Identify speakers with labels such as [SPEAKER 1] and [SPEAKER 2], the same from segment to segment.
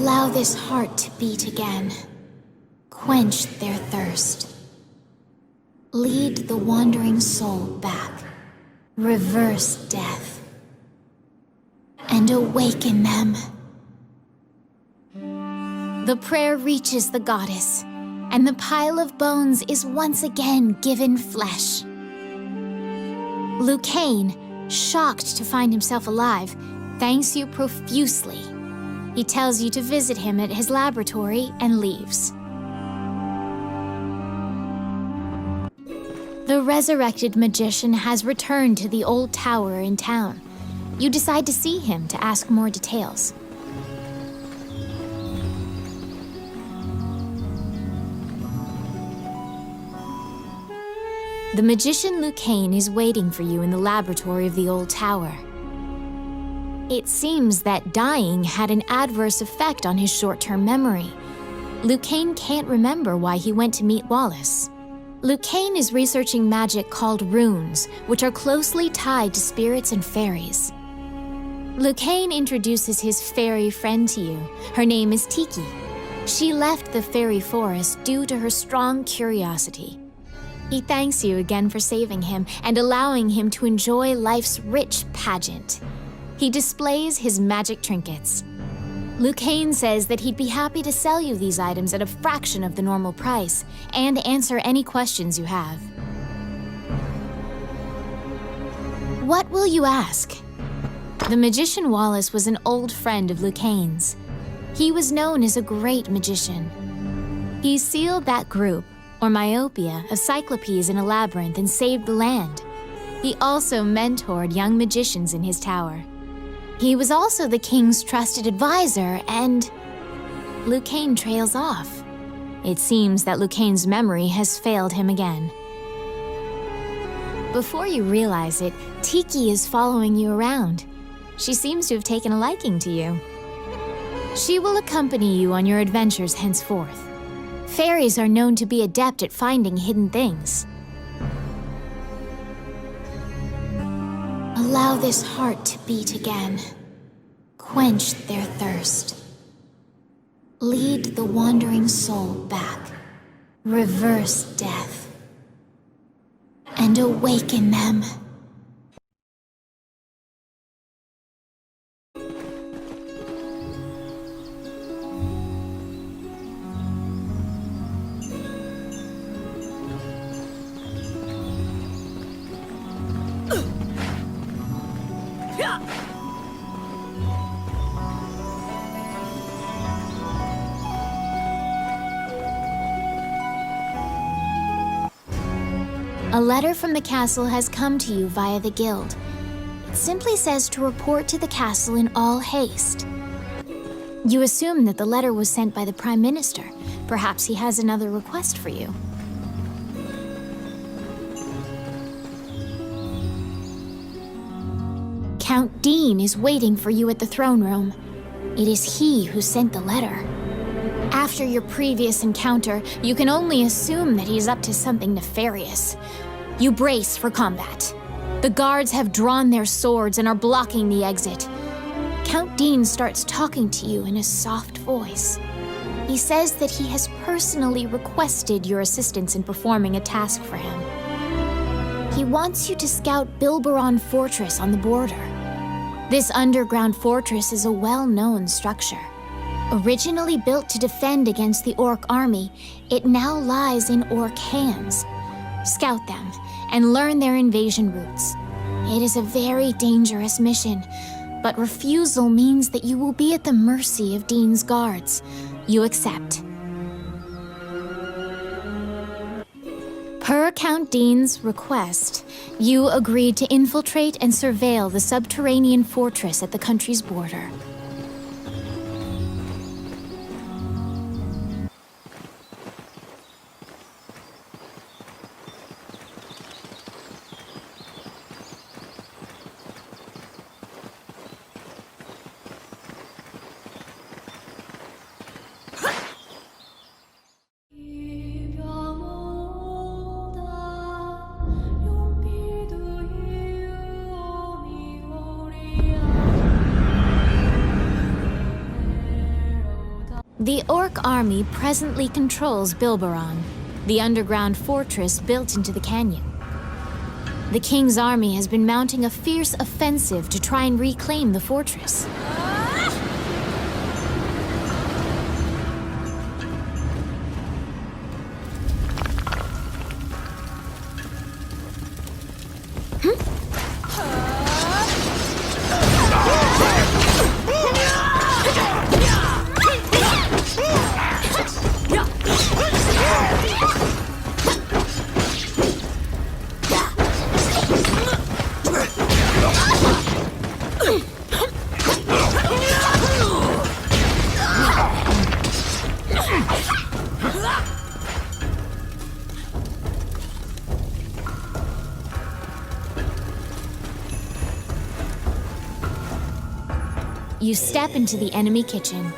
[SPEAKER 1] Allow this heart to beat again. Quench their thirst. Lead the wandering soul back. Reverse death. And awaken them. The prayer reaches the goddess, and the pile of bones is once again given flesh. Lucane, shocked to find himself alive, thanks you profusely. He tells you to visit him at his laboratory and leaves. The resurrected magician has returned to the old tower in town. You decide to see him to ask more details. The magician Lucane is waiting for you in the laboratory of the old tower. It seems that dying had an adverse effect on his short-term memory. Lucane can't remember why he went to meet Wallace. Lucane is researching magic called runes, which are closely tied to spirits and fairies. Lucane introduces his fairy friend to you. Her name is Tiki. She left the fairy forest due to her strong curiosity. He thanks you again for saving him and allowing him to enjoy life's rich pageant. He displays his magic trinkets. Lucane says that he'd be happy to sell you these items at a fraction of the normal price and answer any questions you have. What will you ask? The magician Wallace was an old friend of Lucane's. He was known as a great magician. He sealed that group, or myopia, of cyclopes in a labyrinth and saved the land. He also mentored young magicians in his tower. He was also the king's trusted advisor, and Lucane trails off. It seems that Lucane's memory has failed him again. Before you realize it, Tiki is following you around. She seems to have taken a liking to you. She will accompany you on your adventures henceforth. Fairies are known to be adept at finding hidden things. Allow this heart to beat again. Quench their thirst. Lead the wandering soul back. Reverse death. And awaken them. A letter from the castle has come to you via the guild. It simply says to report to the castle in all haste. You assume that the letter was sent by the Prime Minister. Perhaps he has another request for you. Count Dean is waiting for you at the throne room. It is he who sent the letter. After your previous encounter, you can only assume that he's up to something nefarious. You brace for combat. The guards have drawn their swords and are blocking the exit. Count Dean starts talking to you in a soft voice. He says that he has personally requested your assistance in performing a task for him. He wants you to scout Bilberon Fortress on the border. This underground fortress is a well-known structure. Originally built to defend against the Orc army, it now lies in Orc hands. Scout them and learn their invasion routes. It is a very dangerous mission, but refusal means that you will be at the mercy of Dean's guards. You accept. Per Count Dean's request, you agreed to infiltrate and surveil the subterranean fortress at the country's border. The Orc army presently controls Bilberon, the underground fortress built into the canyon. The King's army has been mounting a fierce offensive to try and reclaim the fortress. You step into the enemy kitchen.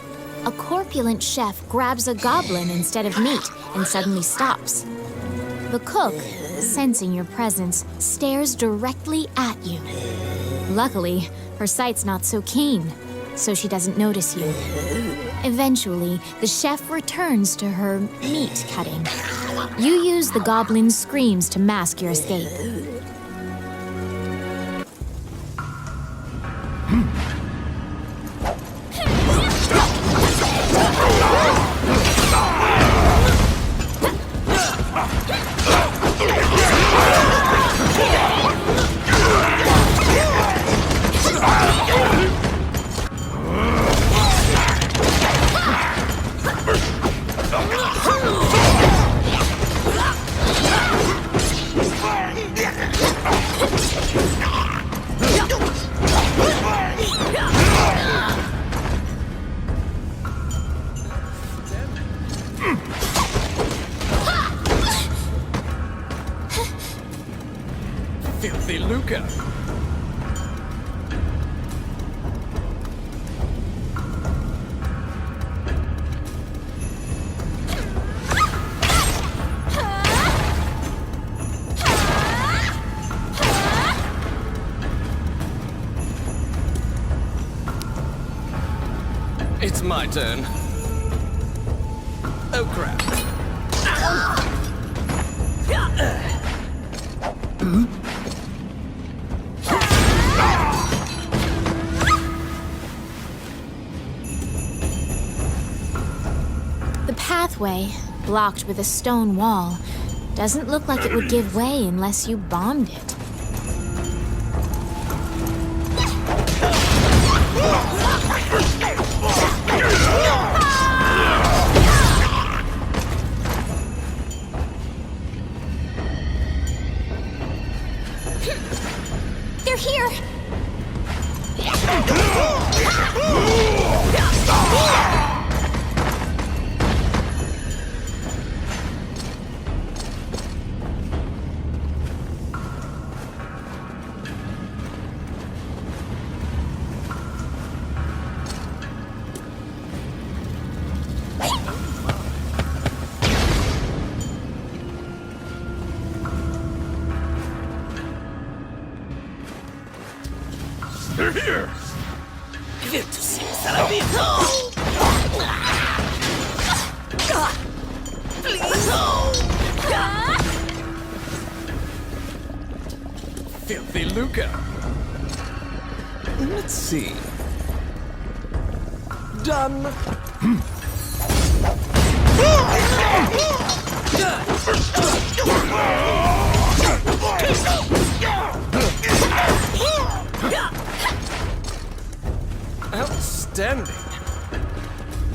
[SPEAKER 1] A corpulent chef grabs a goblin instead of meat and suddenly stops. The cook, sensing your presence, stares directly at you. Luckily, her sight's not so keen, so she doesn't notice you. Eventually, the chef returns to her meat cutting. You use the goblin's screams to mask your escape.
[SPEAKER 2] Filthy Luca! It's my turn. Oh crap.
[SPEAKER 1] The pathway, blocked with a stone wall, doesn't look like it would give way unless you bombed it. They're here!
[SPEAKER 2] They're here!
[SPEAKER 3] Good to see you, Salavito! Please!
[SPEAKER 2] Filthy Luca! Let's see. Done! Outstanding!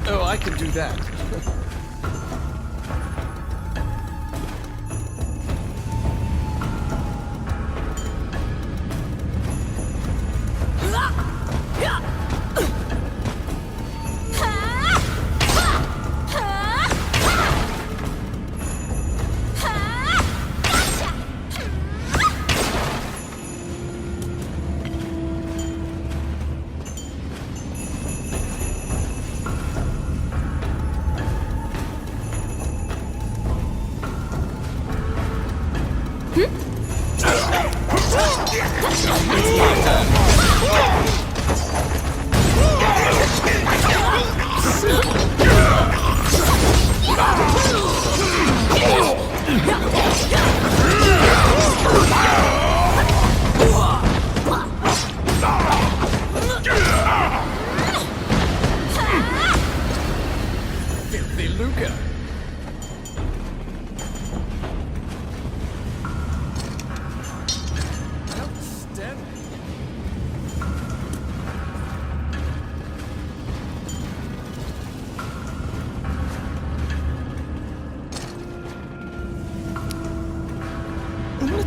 [SPEAKER 2] Oh, I can do that.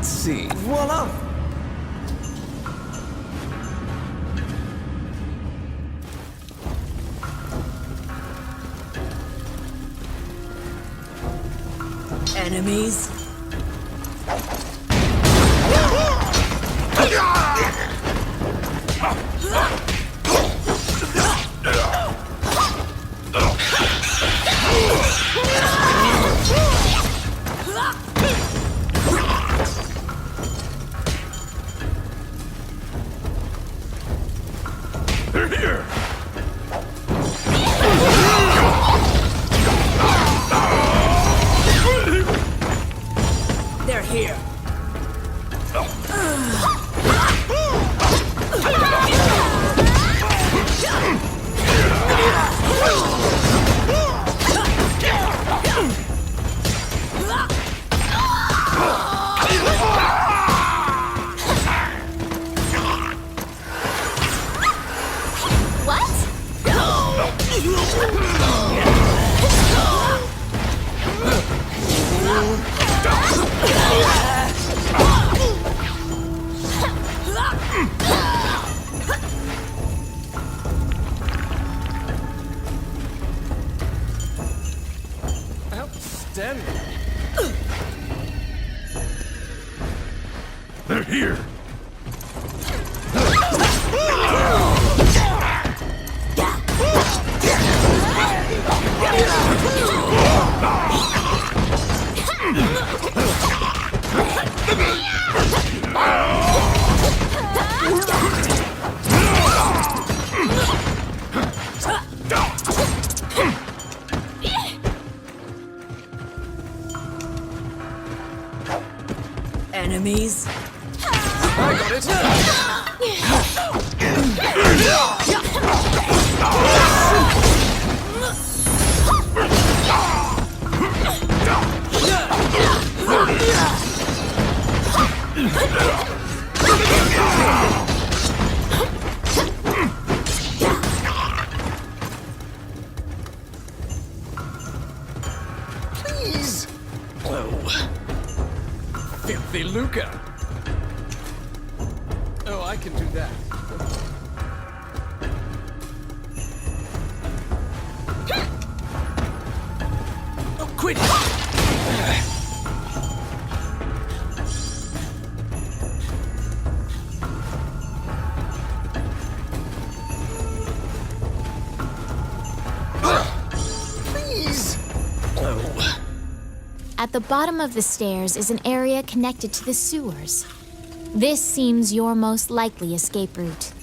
[SPEAKER 2] Let's see. Voila!
[SPEAKER 3] Enemies?
[SPEAKER 2] They're here!
[SPEAKER 3] They're here.
[SPEAKER 2] Outstanding. They're here.
[SPEAKER 3] Enemies?
[SPEAKER 2] I got Please! Oh. Filthy Luca! Oh, I can do that. Oh, quit it! Please! Oh.
[SPEAKER 1] At the bottom of the stairs is an area connected to the sewers. This seems your most likely escape route.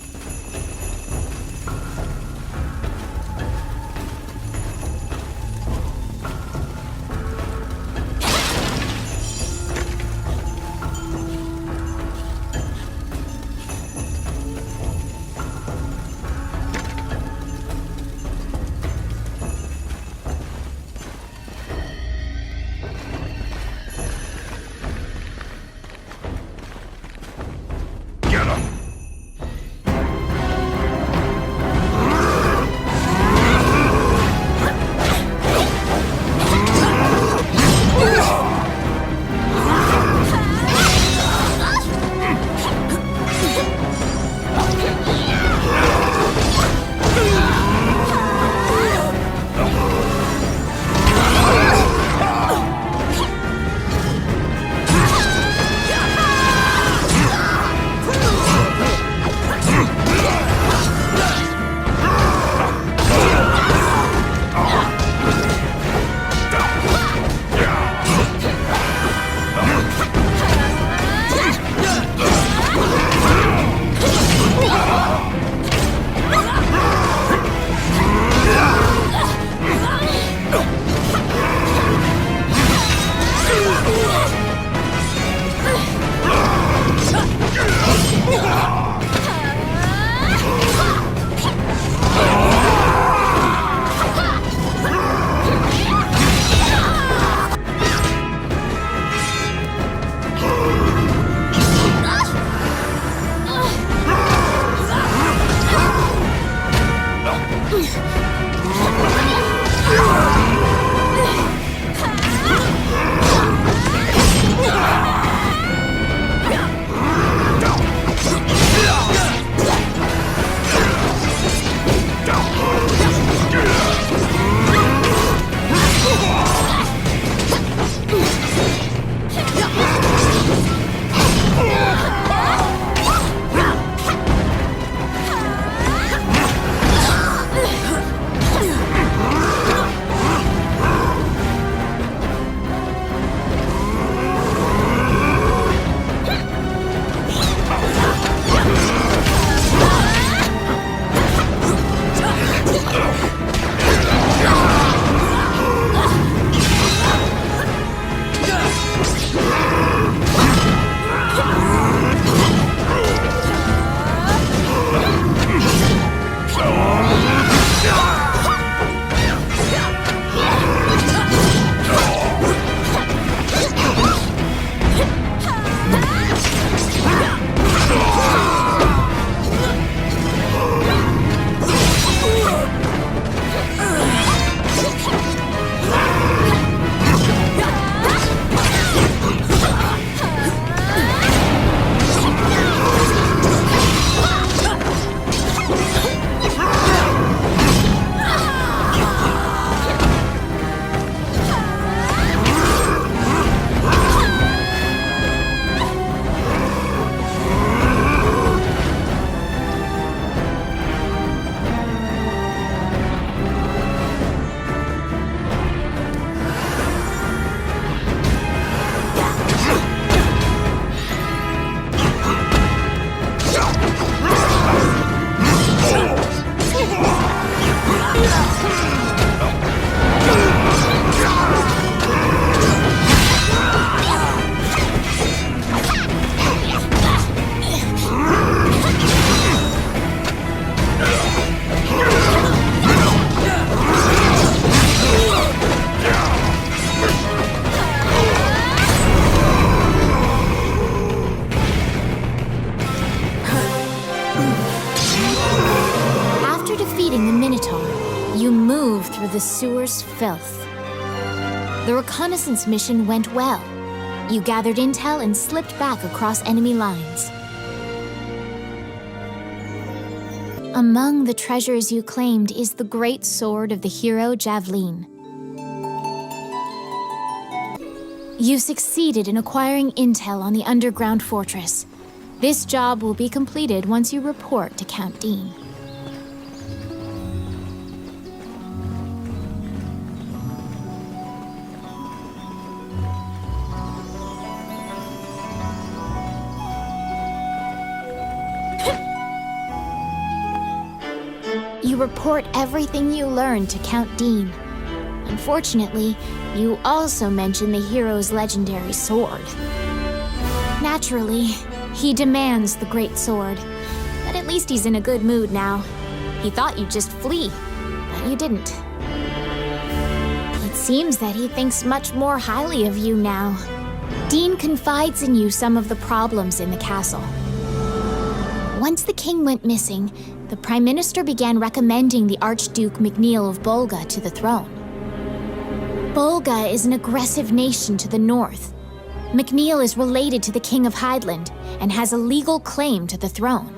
[SPEAKER 2] Get him!
[SPEAKER 1] You move through the sewer's filth. The reconnaissance mission went well. You gathered intel and slipped back across enemy lines. Among the treasures you claimed is the great sword of the hero Javelin. You succeeded in acquiring intel on the underground fortress. This job will be completed once you report to Count Dean. You report everything you learned to Count Dean. Unfortunately, you also mention the hero's legendary sword. Naturally, he demands the great sword, but at least he's in a good mood now. He thought you'd just flee, but you didn't. It seems that he thinks much more highly of you now. Dean confides in you some of the problems in the castle. Once the king went missing, the Prime Minister began recommending the Archduke McNeil of Bolga to the throne. Bolga is an aggressive nation to the north. McNeil is related to the King of Hydeland and has a legal claim to the throne.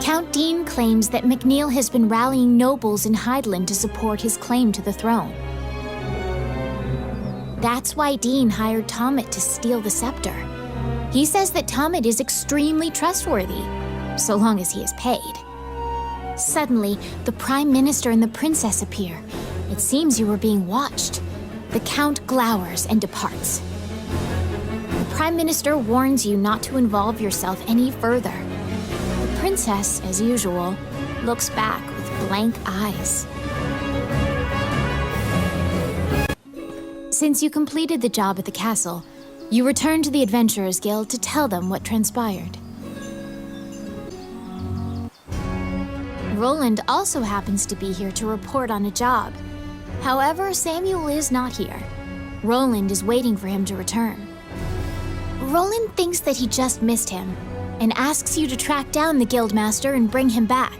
[SPEAKER 1] Count Dean claims that McNeil has been rallying nobles in Hydeland to support his claim to the throne. That's why Dean hired Tommet to steal the scepter. He says that Tommet is extremely trustworthy, so long as he is paid. Suddenly, the Prime Minister and the Princess appear. It seems you were being watched. The Count glowers and departs. The Prime Minister warns you not to involve yourself any further. The Princess, as usual, looks back with blank eyes. Since you completed the job at the castle, you return to the Adventurers Guild to tell them what transpired. Roland also happens to be here to report on a job. However, Samuel is not here. Roland is waiting for him to return. Roland thinks that he just missed him and asks you to track down the Guildmaster and bring him back.